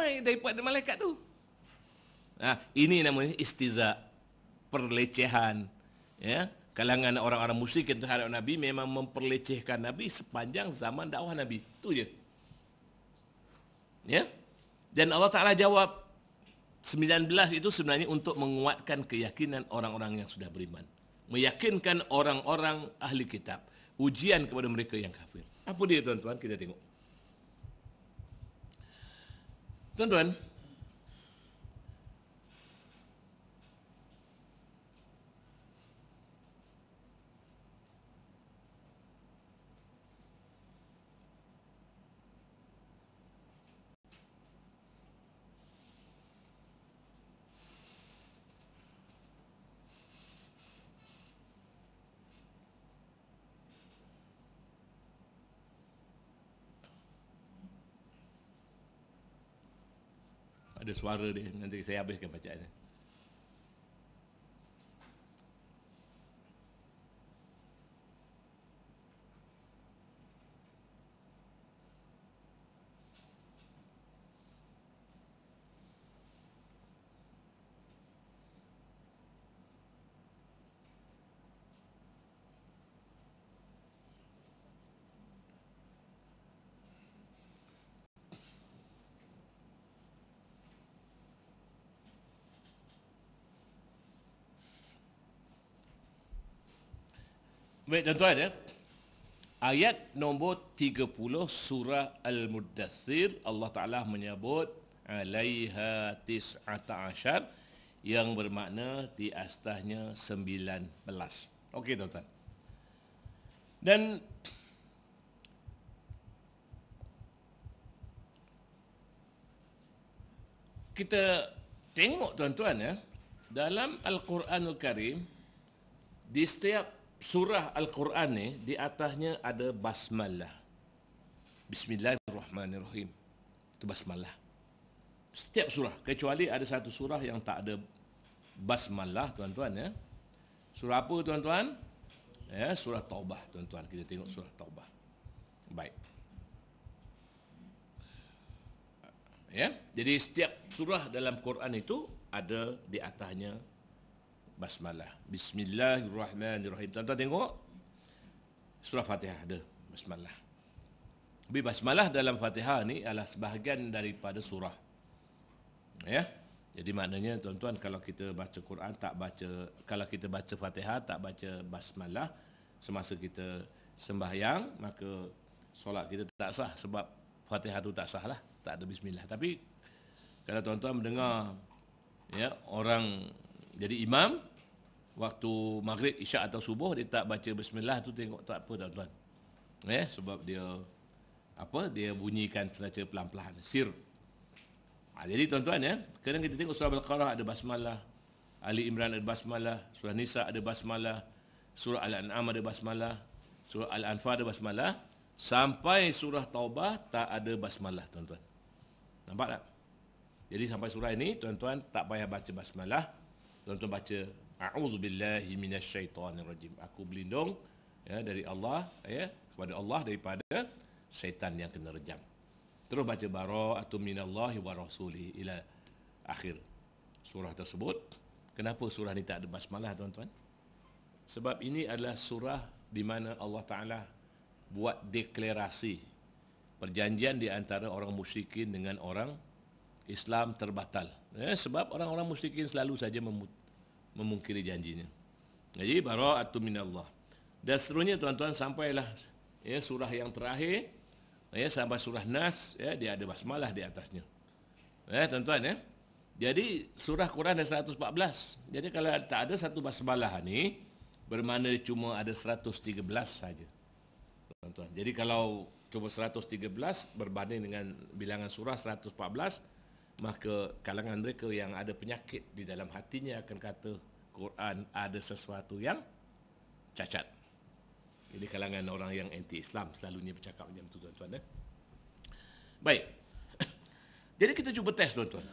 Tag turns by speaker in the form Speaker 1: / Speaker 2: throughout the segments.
Speaker 1: ramai daripada malaikat tu. Ini namanya istiza, perlecehan. Ya, kalangan orang-orang musyrikin terhadap Nabi memang memperlecehkan Nabi sepanjang zaman dakwah Nabi. Itu je. Ya. Dan Allah Ta'ala jawab 19 itu sebenarnya untuk menguatkan keyakinan orang-orang yang sudah beriman. Meyakinkan orang-orang ahli kitab. Ujian kepada mereka yang kafir. Apa dia tuan-tuan? Kita tengok. Tuan-tuan, ada suara dia, nanti saya habiskan bacaannya. Baik tuan-tuan ya. Ayat nombor 30 surah Al-Muddathir, Allah Ta'ala menyebut alaiha tis'ata asyar, yang bermakna di atasnya 19. Okey tuan-tuan. Dan kita tengok tuan-tuan ya, dalam Al-Quranul Karim, di setiap surah Al-Quran ni, di atasnya ada basmalah. Bismillahirrahmanirrahim. Itu basmalah. Setiap surah, kecuali ada satu surah yang tak ada basmalah tuan-tuan ya. Surah apa tuan-tuan? Ya, surah Taubah tuan-tuan. Kita tengok surah Taubah. Baik. Ya, jadi setiap surah dalam Quran itu ada di atasnya basmalah. Bismillahirrahmanirrahim. Tuan-tuan tengok. Surah Fatihah ada basmalah. Tapi basmalah dalam Fatihah ni adalah sebahagian daripada surah. Ya. Jadi maknanya tuan-tuan, kalau kita baca Quran tak baca, kalau kita baca Fatihah tak baca basmalah semasa kita sembahyang, maka solat kita tak sah, sebab Fatihah tu tak sah lah, tak ada bismillah. Tapi kalau tuan-tuan mendengar ya orang jadi imam waktu maghrib, isyak atau subuh, dia tak baca bismillah, tu tengok tak apa tuan-tuan. Ya, sebab dia dia bunyikan secara pelan-pelan, sir. Jadi tuan-tuan ya, kadang kita tengok surah Al-Baqarah ada basmalah, Ali Imran ada basmalah, surah Nisa ada basmalah, surah Al-An'am ada basmalah, surah Al-Anfal ada basmalah, sampai surah Taubah tak ada basmalah tuan-tuan. Nampak tak? Jadi sampai surah ini tuan-tuan tak payah baca basmalah. Tuan-tuan baca a'udzubillahi minasyaitonirrajim. Aku berlindung ya dari Allah, ya, kepada Allah daripada syaitan yang kena rejam. Terus baca bara'atun minallahi wa rasulihi ila akhir surah tersebut. Kenapa surah ni tak ada basmalah tuan-tuan? Sebab ini adalah surah di mana Allah Ta'ala buat deklarasi perjanjian di antara orang musyrikin dengan orang Islam terbatal. Sebab orang-orang musyrikin selalu saja memungkiri janjinya. Jadi bara'atun minallah. Dan seterusnya tuan-tuan sampailah ya surah yang terakhir ya, sampai surah Nas ya, dia ada basmalah di atasnya. Ya tuan-tuan ya. Jadi surah Quran ada 114. Jadi kalau tak ada satu basmalah ni, bermakna cuma ada 113 saja. Tuan-tuan. Jadi kalau cuma 113 berbanding dengan bilangan surah 114, maka kalangan mereka yang ada penyakit di dalam hatinya akan kata Quran ada sesuatu yang cacat. Jadi kalangan orang yang anti-Islam selalunya bercakap macam tu tuan-tuan. Baik. Jadi kita cuba test tuan-tuan.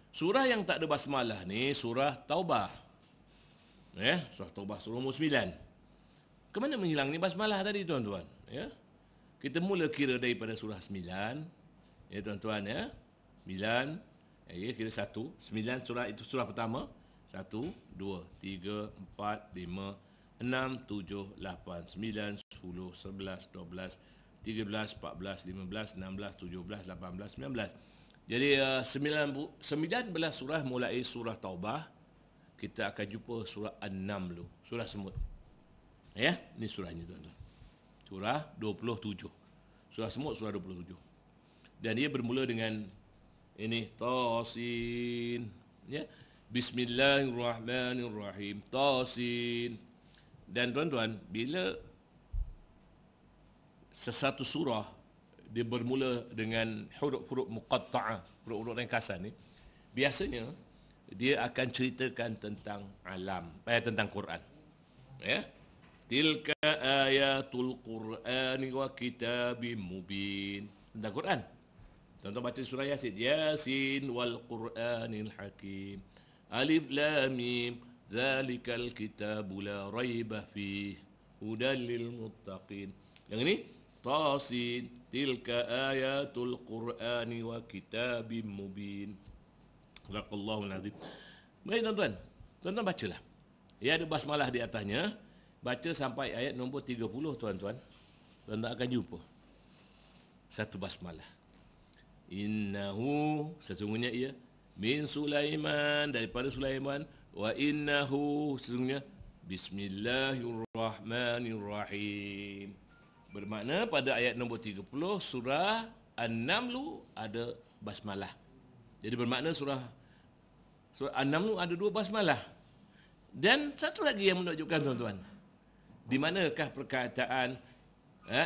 Speaker 1: Surah yang tak ada basmalah ni surah Taubah. Ya, surah Taubah surah nombor 9. Kemana menghilang ni basmalah tadi tuan-tuan? Ya. Kita mula kira daripada surah 9. Ya tuan-tuan ya. 9, ya, kira 1. 9 surah itu surah pertama. 1, 2, 3, 4, 5, 6, 7, 8, 9, 10, 11, 12, 13, 14, 15, 16, 17, 18, 19. Jadi 19 surah mulai surah Taubah. Kita akan jumpa surah An-Naml dulu. Surah semut. Ya, ini surahnya tuan-tuan. Surah 27. Surah semut surah 27. Dan dia bermula dengan ini Tasin, ya. Bismillahirrahmanirrahim. Tasin. Dan tuan-tuan, bila sesuatu surah dia bermula dengan huruf-huruf muqatta'ah, huruf-huruf ringkasan ni, biasanya dia akan ceritakan tentang alam, tentang Quran. Ya. Tilka ayatul Qur'ani wa kitabim mubin. Tentang Quran. Tuan-tuan baca surah Yasin. Yasin wal Qur'anil Hakim. Alif Lam Mim. Zalikal kitabu la raiba fih. Hudan lil muttaqin. Yang ini Tasin. Tilka ayatul Qur'ani wa kitabim mubin. Sadaqallahul azim. Baik tuan-tuan. Tuan-tuan bacalah. Ya, ada basmalah di atasnya. Baca sampai ayat nombor 30 tuan-tuan. Tuan-tuan akan jumpa satu basmalah. Innahu, sesungguhnya ia, min Sulaiman, daripada Sulaiman, wa innahu, sesungguhnya, Bismillahirrahmanirrahim. Bermakna pada ayat nombor 30 surah An-Naml ada basmalah. Jadi bermakna surah An-Naml ada 2 basmalah. Dan satu lagi yang menunjukkan tuan-tuan, di manakah perkataan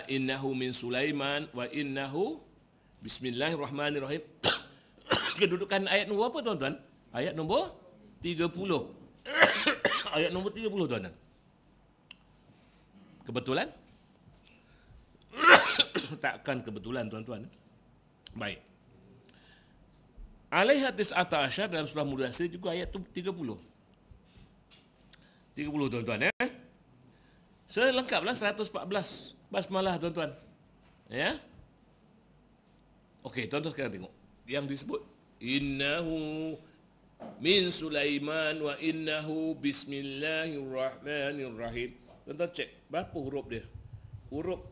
Speaker 1: innahu min Sulaiman wa innahu Bismillahirrahmanirrahim. Kedudukan ayat nombor apa tuan-tuan? Ayat nombor 30. Ayat nombor 30 tuan-tuan. Kebetulan? Takkan kebetulan tuan-tuan. Baik. Alaiha tis'ata asyar dalam surah Mudaththir juga ayat 30. 30 tuan-tuan ya. Selengkaplah 114 basmalah tuan-tuan. Ya. Okey, tuan-tuan sekarang tengok. Yang disebut innahu min Sulaiman wa innahu bismillahirrahmanirrahim. Tuan-tuan cek berapa huruf dia? Huruf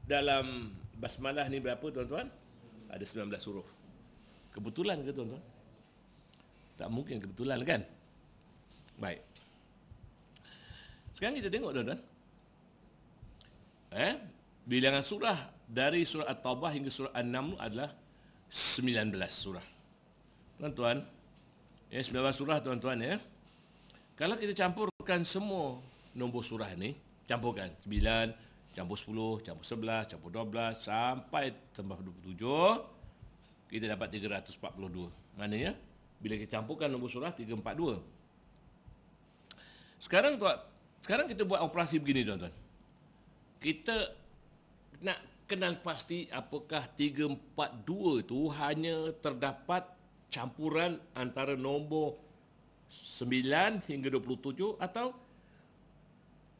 Speaker 1: dalam basmalah ni berapa tuan-tuan? Ada 19 huruf. Kebetulan ke tuan-tuan? Tak mungkin kebetulan kan? Baik. Sekarang kita tengok tuan-tuan. Bilangan surah dari surah At-Taubah hingga surah An-Naml adalah 19 surah. Tuan-tuan, 19 surah tuan-tuan ya. Kalau kita campurkan semua nombor surah ni, campurkan 9, campur 10, campur 11, campur 12 sampai tambah 27, kita dapat 342. Maknanya bila kita campurkan nombor surah 342. Sekarang kita buat operasi begini tuan-tuan. Kita nak kenal pasti apakah 342 itu hanya terdapat campuran antara nombor 9 hingga 27 atau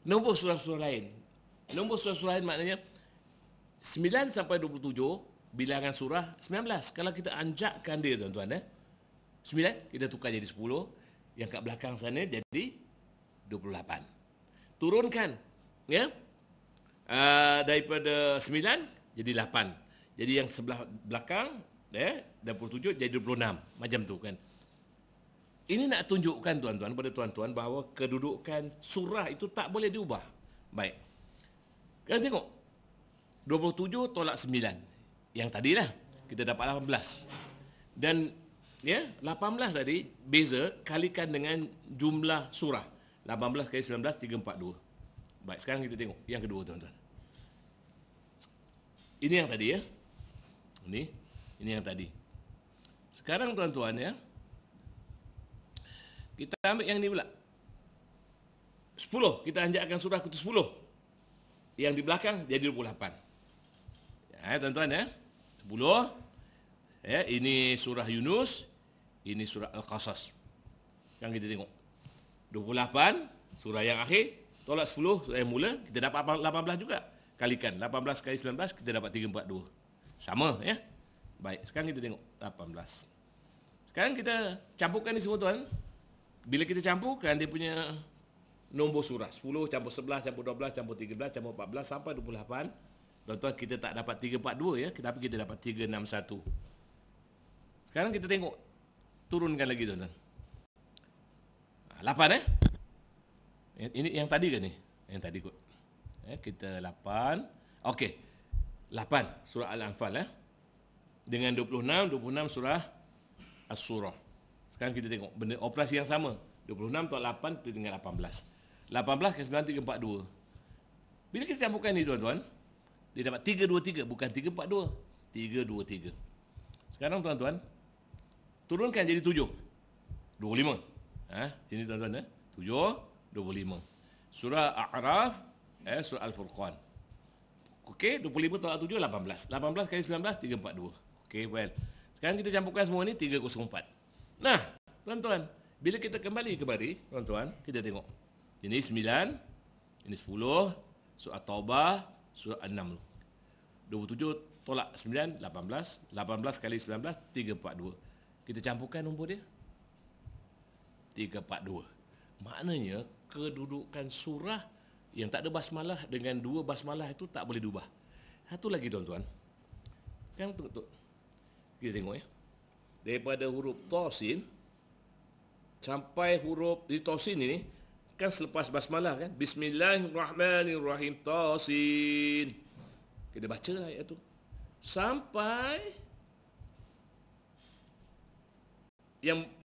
Speaker 1: nombor surah-surah lain. Nombor surah-surah lain maknanya 9 sampai 27 bilangan surah 19. Kalau kita anjakkan dia tuan-tuan 9 kita tukar jadi 10, yang kat belakang sana jadi 28. Turunkan ya. Daripada 9 jadi 8. Jadi yang sebelah belakang 27 jadi 26. Macam tu kan. Ini nak tunjukkan tuan-tuan pada tuan-tuan bahawa kedudukan surah itu tak boleh diubah. Baik. Kita tengok. 27 tolak 9. Yang tadilah kita dapat 18. Dan ya, 18 tadi beza kalikan dengan jumlah surah. 18 kali 19 342. Baik, sekarang kita tengok yang kedua tuan-tuan. Ini yang tadi ya. Ini yang tadi. Sekarang tuan-tuan ya. Kita ambil yang ni pula. 10, kita anjakkan surah ke 10. Yang di belakang jadi 28. Ya, tuan-tuan ya. 10. Ya, ini surah Yunus, ini surah Al-Qasas. Sekarang kita tengok. 28 surah yang akhir tolak 10 surah yang mula, kita dapat 18 juga. Kalikan 18 kali 19 kita dapat 342. Sama ya. Baik, sekarang kita tengok 18. Sekarang kita campurkan ni semua tuan. Bila kita campurkan dia punya nombor surah 10 campur 11 campur 12 campur 13 campur 14 sampai 28. Tuan-tuan kita tak dapat 342 ya, tapi kita dapat 361. Sekarang kita tengok turunkan lagi tuan-tuan. 8 Ini yang tadi ke ni? Yang tadi kot. Kita 8. Okey. 8 surah Al-Anfal dengan 26 surah As-Surah. Sekarang kita tengok benda operasi yang sama. 26 tolak 8 kita tinggal 18. 18 ke 9 342. Bila kita campurkan ni tuan-tuan, dia dapat 323 bukan 342. 323. Sekarang tuan-tuan turunkan jadi 7. 25. Ini tuan-tuan 7 25. Surah A'raf surah Al-Furqan. Okey, 25 tolak 7 18. 18 kali 19 342. Okey, well. Sekarang kita campurkan semua ni 304. Nah, tuan-tuan, bila kita kembali ke baris, tuan-tuan, kita tengok. Ini 9, ini 10, surah Taubah, surah An-Naml. 27 tolak 9 18, 18 kali 19 342. Kita campurkan nombor dia 342. Maknanya kedudukan surah yang tak ada basmalah dengan 2 basmalah itu tak boleh diubah. Satu lagi tuan-tuan. Kan betul. Kita tengok daripada huruf Tasin sampai huruf di Tasin ini kan selepas basmalah kan. Bismillahirrahmanirrahim Tasin. Kita baca ayat tu sampai yang